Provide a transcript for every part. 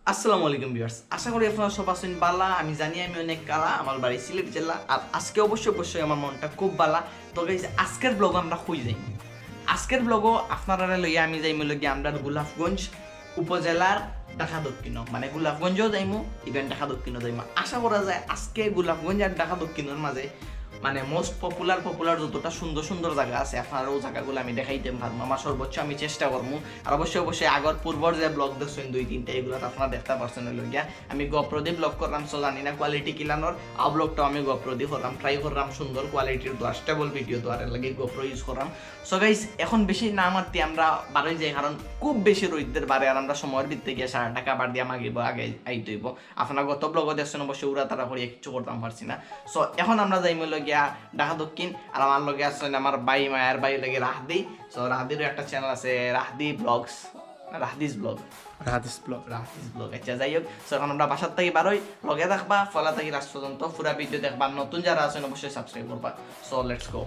আসসালামু আলাইকুম ভিউয়ার্স, আশা করি আপনারা সব আছেন বালা। আমি জানি আমি অনেক কালা, আমার বাড়ি সিলেট জেলা। আর আজকে অবশ্যই আমার মনটা খুব বালা। তো গাইস, আজকের ব্লগ আমরা খুঁজ যাই। আজকের ব্লগও আপনারা লইয়া আমি যাইমু লগে আমরা গোলাপগঞ্জ উপজেলার ঢাকা দক্ষিণ, মানে গোলাপগঞ্জও যাইমু, ইভেন ঢাকা দক্ষিণও যাইমু। আশা করা যায় আজকে গোলাপগঞ্জ আর ঢাকা দক্ষিণের মাঝে মানে মোস্ট পপুলার যতটা সুন্দর জায়গা আছে আপনারা ওই জায়গাগুলো আমি দেখাইতে পারবো। আমার সর্বোচ্চ আমি চেষ্টা করবো। আর অবশ্যই আগর পূর্বর যে ব্লগ দেখছেন 2-3টা, এগুলো আপনারা দেখতে পারছেন। লইয়া আমি গোপ্রো দিয়ে ব্লগ করলাম, সো জানি না কোয়ালিটি কিলানোর। আর ব্লগটাও আমি গোপ্রো দিয়ে করলাম, ট্রাই করলাম সুন্দর কোয়ালিটির দোয়া, স্টেবল ভিডিও দোয়ারের লাগে গোপ্রো ইউজ করলাম। সো গাইস, এখন বেশি না মারতে আমরা বাড়ি যাই, কারণ খুব বেশি রোদের বাড়ে। আর আমরা সময়ের ভিত্তি গিয়ে 1.5 টাকা বার দিয়ে মাগিব আগে আইতে হইব। আপনারা গত ব্লগও দেখছেন, অবশ্যই উড়া তারা করে কিছু করতাম পারছি না। সো এখন আমরা যাইমু লগিয়া ঢাকা দক্ষিণ। আর আমার লগে আসছেন আমার ভাই, মায়ের ভাই লাগে রাহদি। সো রাহদিরও একটা চ্যানেল আছে, রাহদি ব্লগস, রাহদিস ব্লগ। আচ্ছা, যাই হোক। সো এখন আমরা বাসার থেকে বারোই, লগে থাকবা, ফলা থেকে লাস্ট পর্যন্ত পুরা ভিডিও দেখবা। নতুন যারা আছেন অবশ্যই সাবস্ক্রাইব করবা। So let's go.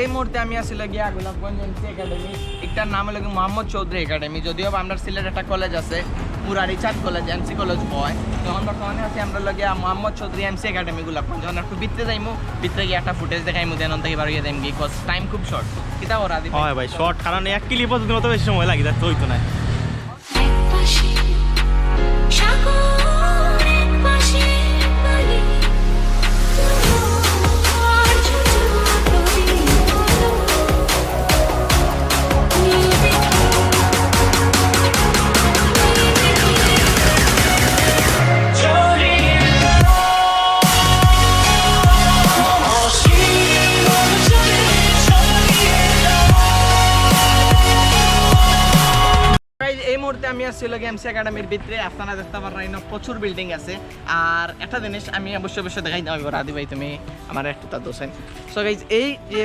এই মুহূর্তে আমি আসলে গিয়া গোলাপগঞ্জ এমসি একাডেমি, একটার নাম হলো মোহাম্মদ চৌধুরী একাডেমি। যদিও আমরা সিলেট একটা কলেজ আছে, পুরারি চাঁদ কলেজ, এমসি কলেজ হয়। তখন বর্তমানে আছি আমরা লগিয়া মোহাম্মদ চৌধুরী এমসি একাডেমি গোলাপগঞ্জ। যখন একটু ভিতরে যাইমু, ভিতরে গিয়ে একটা ফুটেজ দেখাইমু, দেন থেকে বাড়িয়ে যাইম, বিকজ টাইম খুব শর্ট। কিতা ওরা দিবে হয় ভাই, শর্ট, কারণ এক ক্লিপ অত বেশি সময় লাগে, যাচ্ছে হইতো না। আমি আসছিল এমসি একাডেমির ভিতরে। আপনারা দেখতে পারেন প্রচুর বিল্ডিং আছে। আর একটা জিনিস আমি অবশ্যই দেখাই দেবো, রাধি ভাই তুমি আমার একটু তা দোষেন। সো গাইজ, এই যে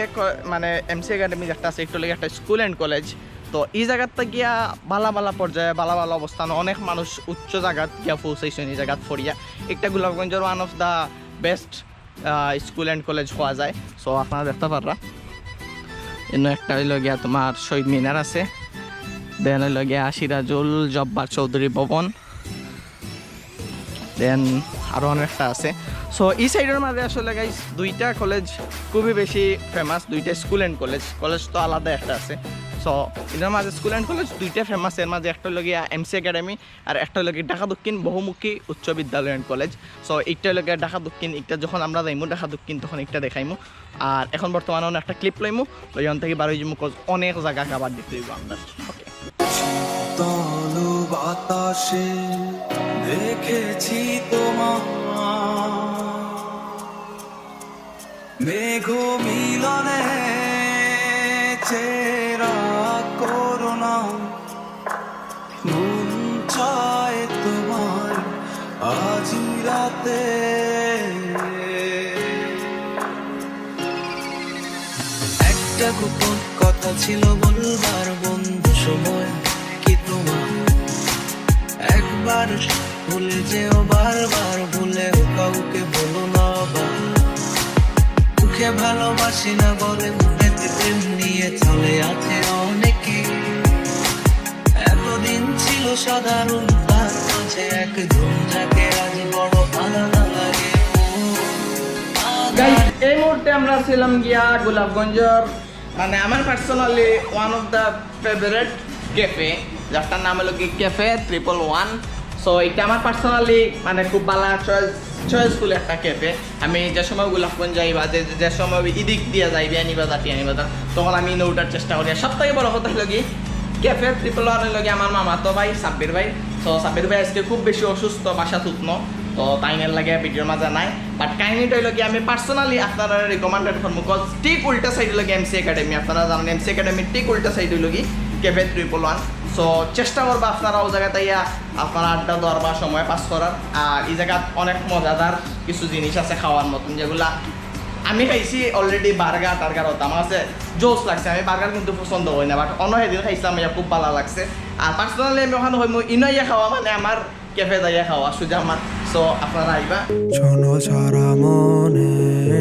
মানে এমসি একাডেমি যেটা আছে, একটু লেগে একটা স্কুল অ্যান্ড কলেজ। তো এই জায়গাটা গিয়া ভালো পর্যায়ে ভালো অবস্থান, অনেক মানুষ উচ্চ জায়গাত গিয়া পৌঁছাইছেন। এই জায়গাত ফরিয়া একটা গোলাপগঞ্জের one of the best school and college হওয়া যায়। সো আপনারা দেখতে পাররা এনে একটা হইল গিয়া তোমার শহীদ মিনার আছে, দেন হইল গিয়া সিরাজুল জব্বার চৌধুরী ভবন, দেন আরও অনেকটা আছে। সো এই সাইডের মাঝে আসলে গাইস দুইটা কলেজ খুবই বেশি ফেমাস, দুইটা স্কুল অ্যান্ড কলেজ তো আলাদা একটা আছে। সো এটার মাঝে স্কুল অ্যান্ড কলেজ দুইটা ফেমাস। এর মাঝে একটা হলো গিয়া এমসি একাডেমি, আর একটা হলো গিয়ে ঢাকা দক্ষিণ বহুমুখী উচ্চ বিদ্যালয় অ্যান্ড কলেজ। সো এইটা হলো গিয়া ঢাকা দক্ষিণ। একটা যখন আমরা যাইমু ঢাকা দক্ষিণ, তখন একটা দেখাইমু। আর এখন বর্তমানে একটা ক্লিপ লইমু, ওইখান থেকে বারোই যাবো, অনেক জায়গা কাবার দিতে হইব আমরা। ওকে, বাতাসে দেখেছি তোমার মেঘ মিলনে চেরা করোনা, মন চায় তোমার আজি রাতে। একটা গোপন কথা ছিল বলবার বন্ধু, সময় কি তোমার একবার ভুলে যেও, বারবার ভুলেও কাউকে বলো না। মুখে ভালোবাসি না বলে মনেতে প্রেম নিয়ে চলে আছে অনেকে। এতদিন ছিল সাধারণ, তার মাঝে একজন যাকে আজ বড় আলাদা লাগে। এই মুহূর্তে আমরা ছিলাম গিয়া গোলাপগঞ্জের, মানে আমার personally one of the favourite cafe, যারটার নাম হলো কি ক্যাফে 111। সো এটা আমার পার্সোনালি মানে খুব ভালো চয়েসফুল একটা ক্যাফে। আমি যে সময় গোলাপগঞ্জ যাই বা যে সময় ইদিক দিয়ে যাই বিয়ানীবাজার টিয়ানীবাজার, তখন আমি নৌটার চেষ্টা করি। সব থেকে বড় কথা হলো কি ক্যাফে 111 লগে আমার মামা তো ভাই সাব্বির ভাই। সো সাব্বির ভাই আজকে খুব বেশি অসুস্থ, বাসা থুতন, তো তাইনের লাগে ভিডিওর মাঝে নাই। বাট কাহিনীটা হইল কি আমি পার্সোনালি আপনারা রিকমেন্ডেড করবো, বিকজ ঠিক উল্টা সাইড হলো এমসি একাডেমি। আপনারা জানেন এমসি একাডেমির ঠিক উল্টা সাইড হইল কি ক্যাফে 111। সো চেষ্টা করবো আপনারা ও জায়গাতে ইয়া আপনারা আড্ডা দেওয়ার বা সময় পাস করার। আর এই জায়গা অনেক মজাদার কিছু জিনিস আছে খাওয়ার মতন, যেগুলা আমি খাইছি অলরেডি বার্গার টার্গার হতো, আমার কাছে জোস লাগছে। আমি বার্গার কিন্তু পছন্দ হই না, বাট অন্য সেদিন খাইছিলাম, ইয়া খুব ভালো লাগছে। আর পার্সোনালি আমি ওখানে হই ইনইয়া খাওয়া মানে আমার ক্যাফে যাইয়া খাওয়া সুজা আমার। সো আপনারা আইবা। শোনো সারা মনে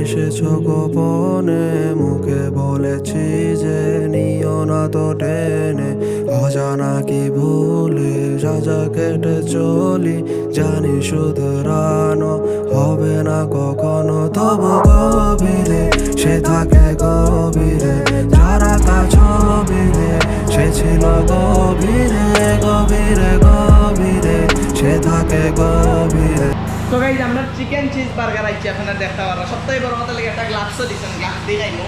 এসেছো গোপনে, মুখে বলেছি যে নিও না তো টেনে, অজানা কি ভুলে সাজা কেটে চলি, জানি শুধরানো হবে না কখনো, তবু গভীরে সে থাকে গভীরে, যারা তা ছবিরে সে ছিল গভীরে গভীরে গভীরে, সে থাকে গভীরে। তো গাইজ আমরা চিকেন চিজ বার্গার আইছি, আপনারা দেখতে পারবেন। সবথেকে বড় কথা লাগে একটা গ্লাভসও দিচ্ছেন, গ্লাভস দিয়ে খাইমু।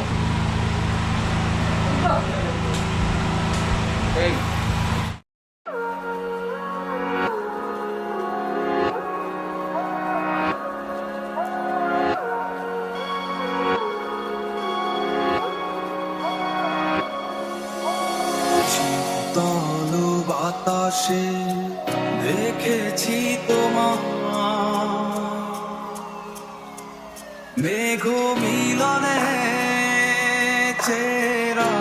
শীতল বাতাসে দেখেছি তোমার মেঘ মিলনে, চেরা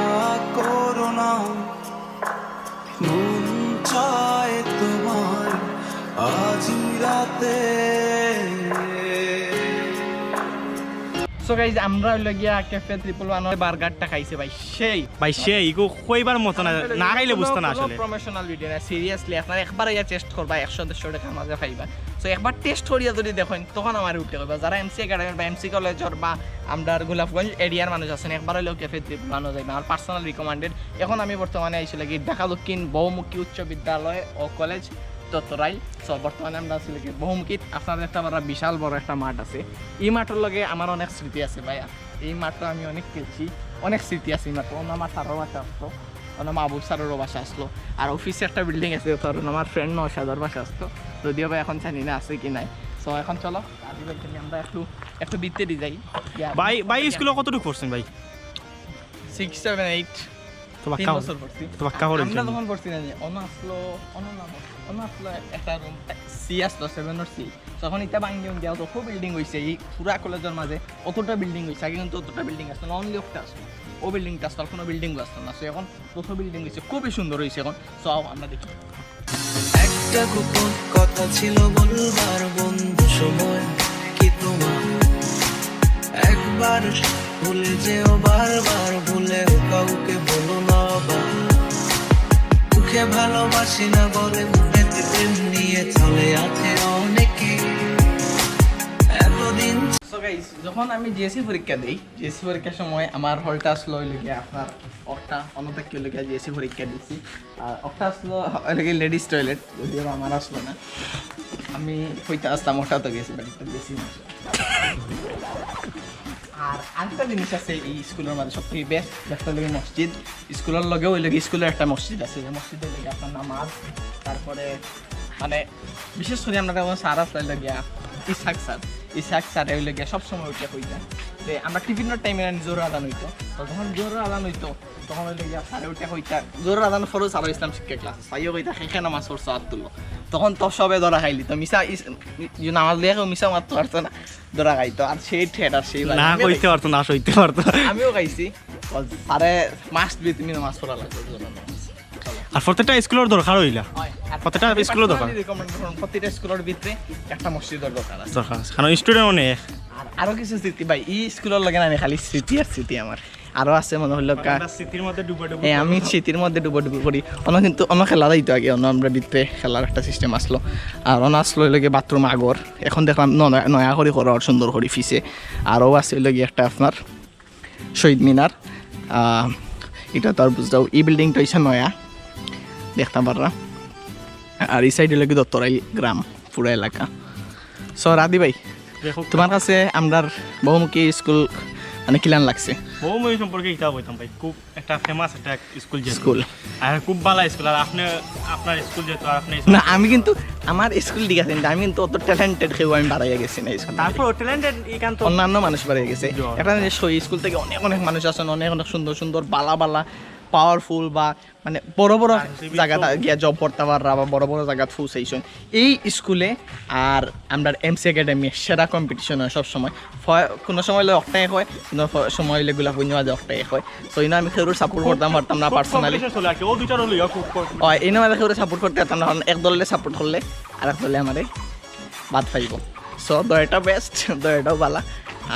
করুণা মন চায় তোমার আজি রাতে। সো গাইজ আমরা হইল গিয়া ক্যাফে 111 বার্গারটা খাইছে ভাই, সেই ভাই সেই ইগো কইবার মতো না, না খাইলে বুঝতো না আসলে। প্রমোশনাল ভিডিও না, সিরিয়াসলি আপনারা একবার ইয়া টেস্ট করবা, 100-150 টাকা মাঝে খাইবা। সো একবার টেস্ট করিয়া যদি দেখেন তখন আমার উঠতে হবে। যারা এমসি একাডেমির বা এমসি কলেজের বা আমরা গোলাপগঞ্জ এরিয়ার মানুষ আছেন, একবার হইলেও ক্যাফে 111 যাইবে, আমার পার্সোনাল রিকমেন্ডেড। এখন আমি বর্তমানে আইছি লাগি ঢাকা দক্ষিণ বহুমুখী উচ্চ বিদ্যালয় ও কলেজ তত্তরাইল। সো বর্তমানে আমরা আছি লাগি বহুমুখীত। আপনাদের একটা বড় বিশাল বড় একটা মাঠ আছে, এই মাঠের লগে আমার অনেক স্মৃতি আছে ভাইয়া। এই মাঠটা আমি অনেক খেলছি, অনেক স্মৃতি আছে এই মাঠে। অন্য আমার স্যারের বাসা আসতো, অন্য মাহবুব স্যারেরও বাসা আসলো, আর অফিসে একটা বিল্ডিং আছে, ধরুন আমার ফ্রেন্ড নৌসাদার বাসা আসতো, যদিও ভাই এখন জানি না আছে কি নাই। সো এখন চলো আমরা একটু বিতে দিয়ে যাই। ভাই স্কুলে কতটুকু পড়ছেন ভাই? 6, 7, 8 তো বাক্কা বছর পড়ছি। তো বাক্কা করে আমরা তখন পড়ছি না, অন্য আসলো একটা রুম সি আসলো 7 or 6। তখন এটা ভাঙ্গি দেওয়া অত বিল্ডিং হয়েছে এই পুরা কলেজের মাঝে, অতটা বিল্ডিং হয়েছে। আগে কিন্তু অতটা বিল্ডিং আসতো না, অনলি একটা আসতো, ও বিল্ডিংটা আসতো, আর কোনো বিল্ডিংও আসতো না। সো এখন কত বিল্ডিং হয়েছে, খুবই সুন্দর হয়েছে এখন। সো আমরা দেখি। একটা গোপন কথা ছিল বলবার বন্ধু, সময় কি তোমার একবার ভুলে যেও, বারবার ভুলেও কাউকে বলো না, মুখে ভালোবাসি না বলে মনেতে প্রেম নিয়ে চলে আছে অনেকে এতদিন। সো গাইস, যখন আমি জিএসসি পরীক্ষা দিই, জিএসসি পরীক্ষার সময় আমার হলটা আসলো ওই লেগে আপনার একটা অন্যতা কেউ লেগে জিএসসি পরীক্ষা দিচ্ছি। আর একটা আসলো ওই লেগে লেডিস টয়লেট, যদিও আমার আসলো না, আমি হইতে আসতাম, ওটা তো গেছি বাড়িতে বেশি না। আর আরেকটা জিনিস আছে এই স্কুলের মধ্যে সব থেকে বেস্ট, একটা লাগে মসজিদ। স্কুলের লগেও ওই লাগে স্কুলের একটা মসজিদ আছে, যে মসজিদের লেগে আপনার নামাজ, তারপরে মানে বিশেষ করে আমরা যখন স্যার আসলে লাগিয়া ইসাক স্যার ওই লেগে সবসময় ওইটা হইতাম যে আমরা টিফিনের টাইমে জোর আদান হইতো, তো যখন জোর আদান হইতো তখন ওই লেগে স্যারে ওইটা হইতা জোর আদান ফরজ আরো ইসলাম শিক্ষা ক্লাস সাইও হইতা খেখে নামাজ পড়ছো আর তুলো, তখন তো সবে ধরা খাইলি, তো মিশা নামাজ লিয়া কেউ মিশা মারতে পারতো না, ধরা খাইতো। আর সেই থিয়েটার সেই না কইতে পারতো না সইতে পারতো, আমিও খাইছি। স্যারে মাস্ট বি তুমি নামাজ পড়া লাগবে। আর প্রত্যেকটা স্কুলের দরকার হইলা, প্রত্যেকটা স্কুলের দরকার, প্রত্যেকটা স্কুলের ভিতরে একটা মসজিদের দরকার আছে, কারণ স্টুডেন্ট অনেক। আর আরো কিছু স্মৃতি ভাই এই স্কুলের লাগে না, আমি খালি স্মৃতি আর স্মৃতি আমার আরো আছে মনে হলো। স্মৃতির মধ্যে আমি স্মৃতির মধ্যে ডুবো করি। অন্য কিন্তু অন্য খেলা দিত আগে, অন্য আমরা ভিতরে খেলার একটা সিস্টেম আসলো, আর অন্য আসলো লাগে বাথরুম আগর, এখন দেখলাম নয়া করে করার সুন্দর করে ফিসে। আরও আছে লাগে একটা আপনার শহীদ মিনার, এটা তো আর বুঝতে এই বিল্ডিংটা হয়েছে নয়া দেখতে পাররা। আর এই সাইডে লাগে দত্তরাইল গ্রাম পুরো এলাকা। সো রাদি ভাই, তোমার কাছে আমরার বহুমুখী স্কুল মানে কিলান লাগছে? বহুমুখী সম্পর্কে এটা বলতাম ভাই, খুব একটা ফেমাস একটা স্কুল আর খুব ভালো স্কুল। আর আপনি আপনার স্কুল যেহেতু আর আপনি না, আমি কিন্তু আমার স্কুল ঠিক আছে, আমি কিন্তু অত ট্যালেন্টেড কেউ আমি বাড়াইয়া গেছি না স্কুল, তারপর ট্যালেন্টেড এখান তো অন্যান্য মানুষ বাড়াইয়া গেছে। একটা স্কুল থেকে অনেক অনেক মানুষ আছেন, অনেক অনেক সুন্দর সুন্দর বালা পাওয়ারফুল বা মানে বড় বড় জায়গাটা গিয়া জব করতে পাররা বা বড় বড় জায়গা ফুসাইছেন এই স্কুলে। আর আমরা এমসি একাডেমি সেরা কম্পিটিশন হয় সবসময়, কোনো সময় হলে অকটাই হয়, কোনো সময় হলে গোলাপগঞ্জ মাঝে অকটাই হয়। সো এই আমি খেউর সাপোর্ট করতাম পারতাম না পার্সোনালি, এই মাঝে খেউরে সাপোর্ট করতে পারতাম না, কারণ এক দলে সাপোর্ট করলে আর এক দলে আমারে বাদ পাইব। সো দয়টা বেস্ট, দয়টাও বালা,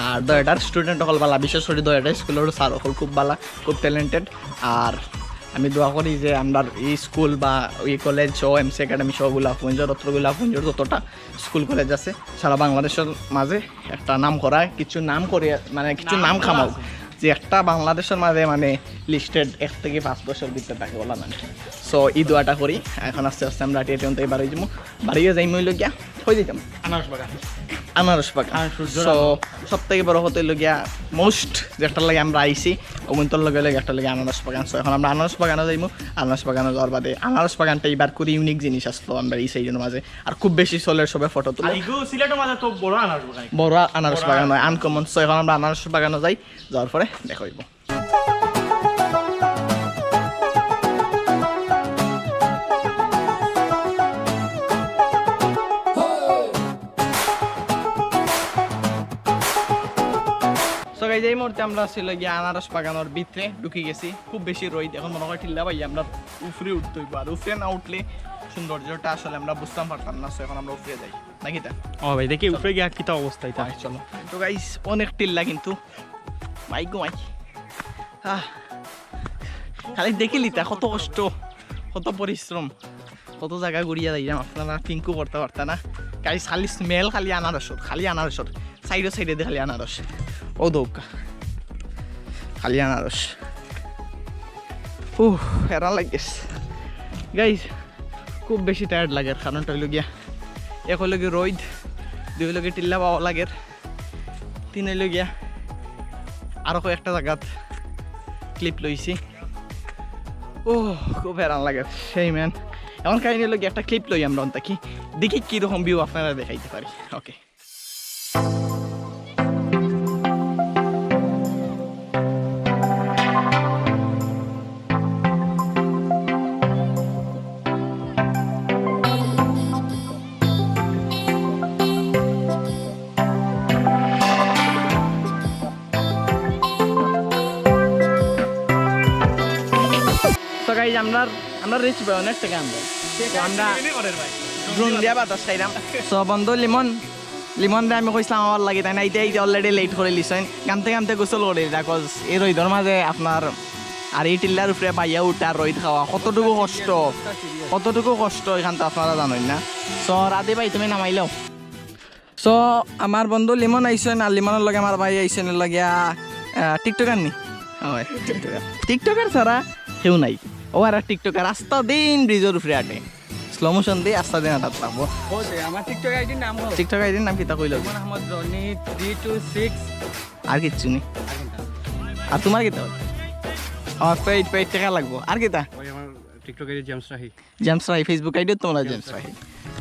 আর দয়টার স্টুডেন্ট হল বালা, বিশেষ করে দয়টা স্কুলের স্যার হল খুব বালা, খুব ট্যালেন্টেড। আর আমি দোয়া করি যে আমরা এই স্কুল বা এই কলেজ ও এমসি একাডেমি সহ গোলাপগঞ্জ গোলাপগঞ্জের যতটা স্কুল কলেজ আছে সারা বাংলাদেশের মাঝে একটা নাম করায়, কিছু নাম করে মানে কিছু নাম খামাও, যে একটা বাংলাদেশের মাঝে মানে লিস্টেড 1 থেকে 5 বছর ভিতরে থাকে বলা মানে। সো এই দোয়াটা করি। এখন আস্তে আস্তে আমরা টিএটিএন থেকে বাড়ি যাবো, বাড়িয়ে যাই মইল গিয়া হয়ে যেতাম আনারস বাগান। সো সব থেকে বড় হতে গিয়া মোস্ট যেটার লাগে আমরা আইসি অগুন্তর লগে লগে একটা লাগে আনারস বাগান। সো এখন আমরা আনারস বাগানে যাইবো, আনারস বাগানে যাওয়ার বাদে আনারস বাগানটা এবার করে ইউনিক জিনিস আসলো আমরা এই সাইডের মাঝে, আর খুব বেশি চলের সবাই ফটো তুলে, বড় আনারস বাগান হয় আনকমন। সো এখন আমরা আনারস বাগানে যাই, যাওয়ার পরে দেখা হইব। এই মুহূর্তে আমরা ছিল গিয়ে আনারস বাগানোর ভিতরে ঢুকে গেছি, খুব বেশি রোদ, এখন মনে হয় টিল্লা ভাই আমরা উপরে উঠতে হইব, আর উপরে না উঠলে সৌন্দর্যটা আসলে আমরা বুঝতাম পারতাম না। সো এখন আমরা উপরে যাই নাকি তা? ও ভাই দেখি উপরে গিয়ে কি অবস্থায় তাই চলো। তো গাইস অনেক টিল্লা কিন্তু মাই গো মাই, খালি দেখিলি তা কত কষ্ট, কত পরিশ্রম, কত জায়গা ঘুরিয়া যাইলাম, আপনারা থিঙ্কও করতে পারতাম না। গাইস খালি স্মেল খালি আনারসর সাইডে সাইডে দিয়ে খালি আনারস, ও দৌকা খালি আনারস। হেরা লাগিস গাইস, খুব বেশি টায়ার্ড লাগে, কারণটা হইল গিয়া এক হইল গিয়ে রোদ, দুই হইল গিয়ে টিল্লা পাওয়া লাগে, 3 হইল গিয়া আরো কয়েকটা জায়গাত ক্লিপ লইছি। খুব হেরান লাগে সেই ম্যান। এখন কাহিনী হইল গিয়ে একটা ক্লিপ লই আমরা থাকি, দেখি কীরকম ভিউ আপনারা দেখাইতে পারি। ওকে আমরা রিচ ভাই অনেক টাকা আমরা ড্রোন দিয়া বাতাস খাইলাম। সো বন্ধু লিমন দিয়ে আমি কইসলাম আমার লাগে, তাই না এইটা অলরেডি লেট করে লিছেন, কামতে গোসল করে বিকজ এই রোদর মাঝে আপনার আর এই টিল্লার উপরে বাইয়া উঠে আর রোদ খাওয়া কতটুকু কষ্ট এখান তো আপনারা জানেন না। সো রাধে ভাই তুমি নামাইলেও। সো আমার বন্ধু লিমন আইসেন, আর লিমনের লগে আমার ভাই আইসেন লাগিয়া টিকটকার নি, হয় টিকটকার ছাড়া কেউ নাই। ও আর টিকটকার রাস্তা দিন ব্রিজের উপরে আটে স্লো মোশন দিয়ে রাস্তা দিন আটাত পাবো। আমার টিকটক আইডির নাম কিতা কইল? মোহাম্মদ রনি 326। আর কিচ্ছু নেই। আর তোমার কিতা? আমার পেইড টাকা লাগবো। আর কিতা? TikTok ID James Rahi, Facebook ID তোমরা জেমস রাহি।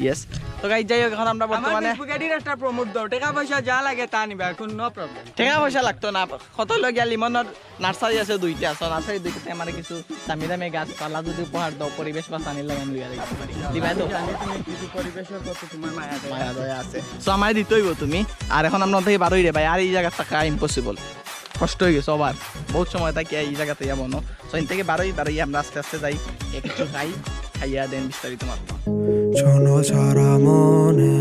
ইয়েস। তো গাইস যাই হোক, এখন আমরা বর্তমানে ফেসবুক আইডির একটা প্রমোট দাও, টাকা পয়সা যা লাগে তা নিবা, এখন নো প্রবলেম। টাকা পয়সা লাগতো না, কত লগিয়া লিমনের নার্সারি আছে 2টা, আছে নার্সারি 2টাতে আমার কিছু দামি গাছপালা যদি উপহার দাও, পরিবেশ বাঁচানির লাগে আমি লইয়া দিতে পারি। দিবা তো? তুমি কিছু পরিবেশের কত তোমার মায়া দয়া আছে। সো আমায় দিতে হইব তুমি। আর এখন আমরা থেকে বারোই রে ভাই, আর এই জায়গা থাকা ইম্পসিবল, কষ্ট হয়ে গেছে আবার বহুত সময় থাকি এই জায়গাতে যাবো না। সো এন থেকে বারোই আমরা আস্তে আস্তে যাই, কিছু খাইয়া দেন বিস্তারিত মারবো। শোনো সারা মনে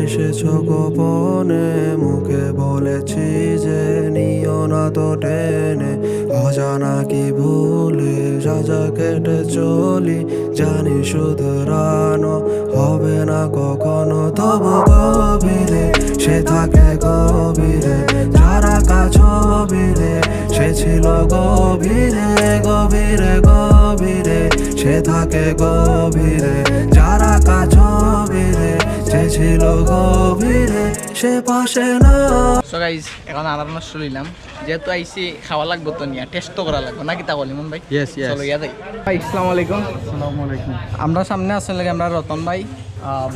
এসেছো গোপনে, মুখে বলেছি যে নিও না তো টেনে, অজানা কি ভুলে যা কেটে চলি, জানি শুধরানো হবে না কখনো, তবু গভীরে সে থাকে গভীরে, যারা কাছবিরে সে ছিল গভীরে গভীরে গভীরে, সে থাকে গভীরে, যারা কাছবিরে সে ছিল গভীরে, সে পাশে না। সো গাইস এখন আরাম শুনিলাম, যেহেতু আইসি খাওয়া লাগবো তো নিয়ে টেস্ট করা লাগবে নাকি তা বলি মন ভাই? চলো ইয়া যাই ভাই। আসসালামু আলাইকুম। আমরা সামনে আসলে আমরা রতন ভাই,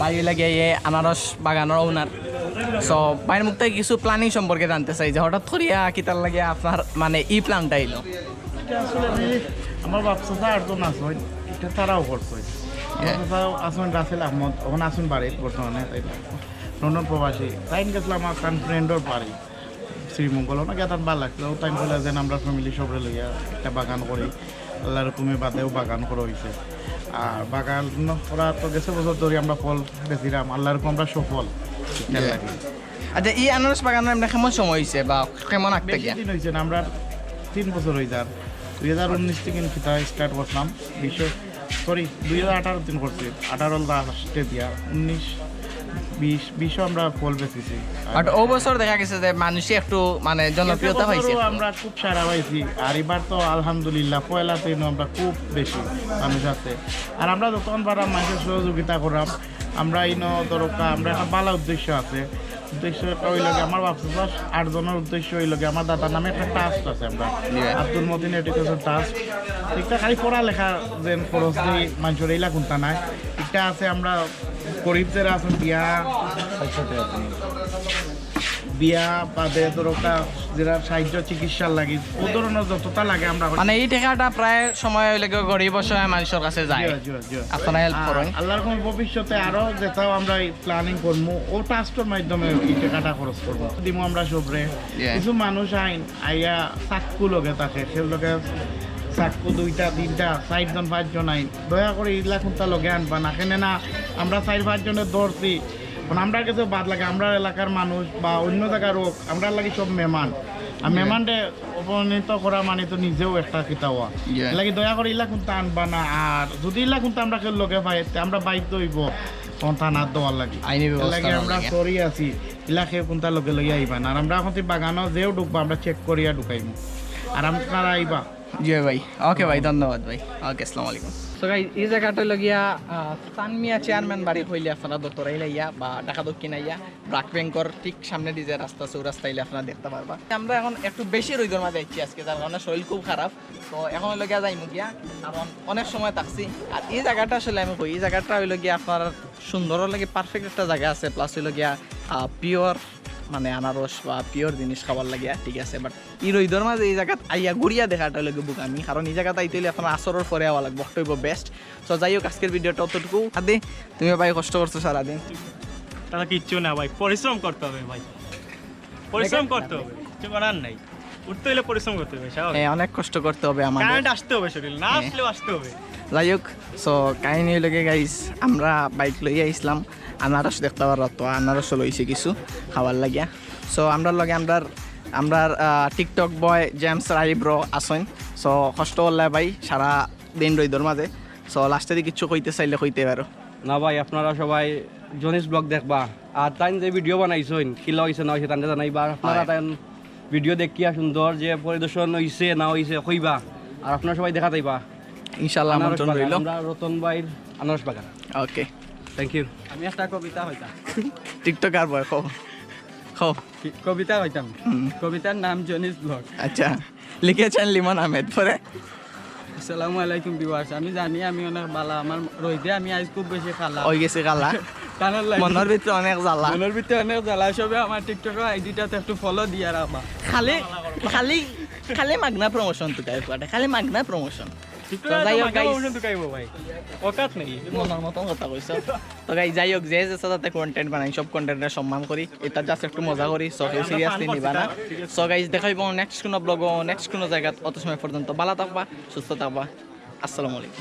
ভাই লাগে আনারস বাগানের ওনার। সো ভাইয়ের মুখ থেকে কিছু প্ল্যানিং সম্পর্কে জানতে চাই, যে হঠাৎ করিয়া কিতার লাগে আপনার মানে ই প্ল্যানটা এলো? আমার বাপসা আটজন আসুন এটা তারাও করছে আসুন রাসেল আহমদ ওখানে আসুন বাড়ি বর্তমানে লন্ডন প্রবাসী তাই গেছিলাম আমার তার ফ্রেন্ডর বাড়ি শ্রীমঙ্গল ওনাকে তার ভালো লাগছিল তাই বলে যেন আমরা ফ্যামিলি সবরে লইয়া একটা বাগান করি আল্লাহ রকমের বাদেও বাগান করা হয়েছে আর বাগান করা তো গেছে বছর ধরে আমরা ফল বেছিলাম আল্লাহ রকম আমরা সফল লাগে। আচ্ছা এই আনারস বাগানের আমরা কেমন সময় হয়েছে বা কেমন আঁকতে বেশি দিন হয়েছে না আমরা 3 বছর হয়ে যার 2019 থেকে খিতা স্টার্ট করলাম 2018 দিন করছি 18 লাস্টে দিয়া 19-20 আমরা ফল বেচেছি বাট ও বছর দেখা গেছে যে মানুষই একটু মানে জনপ্রিয়তা পাইছে আমরা খুব সারা পাইছি আর এবার তো আলহামদুলিল্লাহ পয়লাতে আমরা খুব বেশি মানুষ আছে আর আমরা যতক্ষণ পারা মানুষের সহযোগিতা করলাম আমরা দরকার আমরা একটা ভালো উদ্দেশ্য আছে উদ্দেশ্যটা ওই লাগে আমার ভাবছে 8 জনের উদ্দেশ্য ওই লাগে আমার দাদার নামে একটা টাস্ক আছে আমরা আব্দুল মতিন এডুকেশন টাস্ক একটা খালি পড়ালেখা যেন খরচ দিই মানুষের এইলা কোনটা নাই একটা আছে আমরা গরিব যারা আছেন বিয়া বাদে দরকার যেটা সাহায্য চিকিৎসার লাগে ও ধরনের যতটা লাগে আমরা মানে এই টাকাটা প্রায় সময় লাগে গরিব অসহায় মানুষের কাছে যায় আপনারা হেল্প করেন আল্লাহর কোন ভবিষ্যতে আরো যেটাও আমরা প্ল্যানিং করবো ও ট্রাস্টের মাধ্যমে এই টাকাটা খরচ করবো দিমু আমরা সবরে কিছু মানুষ আইয়া চাকু লগে থাকে সে লগে চাকু 2টা 3টা 4 জন 5 জন আইন দয়া করে এইগুলা কোনটা লগে আনবা না কেন না আমরা 4-5 জনের ধরছি আমরা কাছে বাদ লাগে আমরা এলাকার মানুষ বা অন্য জায়গার হোক আমরা লাগে সব মেহমান আর মেহমানরে অপমানিত করা মানে তো নিজেও একটা কিতাওয়া লাগে দয়া করে ইলা কোনটা আনবা না আর যদি ইলা কোনটা আমরা কেউ লগে পাই আমরা বাইক হইব থানার দেওয়ার লাগে লাগে আমরা সরি আছি ইলা খেয়ে কোনটা লগে লগে আইবা না আর আমরা এখন বাগানও যেও ঢুকবো আমরা চেক করিয়া ঢুকাইব আর আপনারা আইবা জি ভাই ওকে ভাই ধন্যবাদ ভাই ওকে আসসালামু আলাইকুম সো গাইস এই জায়গাটা লগিয়া সানমিয়া চেয়ারম্যান বাড়ি হইলে আপনারা দত্তরাই লাইয়া বা ঢাকা দক্ষিণ আইয়া ব্রাক ব্যাংকর ঠিক সামনে দিয়ে যে রাস্তা চৌরাস্তা আইলে আপনারা দেখতে পারবা আমরা এখন একটু বেশি রোদের মাঝে যাচ্ছি আজকে যার কারণে শরীর খুব খারাপ তো এখন লগিয়া যাইমু গিয়া কারণ অনেক সময় থাকছি আর এই জায়গাটা আসলে আমি কই এই জায়গাটা হইল গিয়া আপনার সুন্দর লাগে পারফেক্ট একটা জায়গা আছে প্লাস হইল গিয়া পিওর মানে আনারস বা পিওর জিনিস খাবার লাগিয়া ঠিক আছে বাট এই রইদর মাঝে এই জায়গাত আইয়া ঘুরিয়া দেখাটা লাগে বুক আমি কারণ এই জায়গাতে আইতে হলে আপনার আসরের পরে আওয়া লাগবে হইব বেস্ট সো যাই হোক আজকের ভিডিওটা অতটুকু আদে তুমি ভাই কষ্ট করছো সারাদিন তারা কিচ্ছু না ভাই পরিশ্রম করতে হবে ভাই পরিশ্রম করতে হবে কিছু করার নাই উঠতে হলে পরিশ্রম করতে হবে হ্যাঁ অনেক কষ্ট করতে হবে আমাদের কারেন্ট আসতে হবে শরীর না আসলেও আসতে হবে যাই হোক সো কাহিনী লাগে গাইস আমরা বাইক লইয়া আসলাম আনারস দেখতে পারো তো আনারসও লইছে কিছু খাবার লাগিয়া সো আমরা লগে আমরা টিকটক বয় জেমস রাইব্রো আসেন সো কষ্ট করলে ভাই সারা দিন রইদর মাঝে সো লাস্টে দিয়ে কিছু কইতে চাইলে কইতে পারো না ভাই আপনারা সবাই জনিস ব্লগ দেখবা আর তাই যে ভিডিও বানাইছেন কি হয়েছে না হয়েছে তাই জানাইবা আপনারা তাই ভিডিও দেখিয়া সুন্দর যে পরিদর্শন হয়েছে না হয়েছে কইবা আর আপনারা সবাই দেখা যাইবা ইনশাআল্লাহ আমন্ত্রণ রইল আমরা রতন ভাইয়ের আনারস বাগান ওকে থ্যাংক ইউ আমি একটা কবিতা হইতাম টিকটকার বয় খো খো কবিতা হইতাম কবিতার নাম জনিস ব্লগ আচ্ছা লিখেছেন লিমন আহমেদ পরে আসসালামু আলাইকুম ভিউয়ার্স আমি জানি আমি অনেক ভালো আমার রইদে আমি আজ খুব বেশি খালা ওই গেছে কালা কারণ লাগে মনের ভিতরে অনেক জ্বালা মনের ভিতরে অনেক জ্বালা সবে আমার টিকটকের আইডিটাতে একটু ফলো দিয়া রাখবা খালি খালি খালি মাগনা প্রমোশন তো গাইব খালি মাগনা প্রমোশন তো যাই হোক ভাই অকাত নেই মনের মতন কথা কইছো তো গাই যাই হোক যে সাথে কন্টেন্ট বানাই সব কন্টেন্টের সম্মান করি এটা জাস্ট একটু মজা করি সো কেউ সিরিয়াসলি নিবা না সো গাইজ দেখাইব নেক্সট কোনো ব্লগ নেক্সট কোনো জায়গা অত সময় পর্যন্ত ভালো থাকবা সুস্থ থাকবা আসসালামু আলাইকুম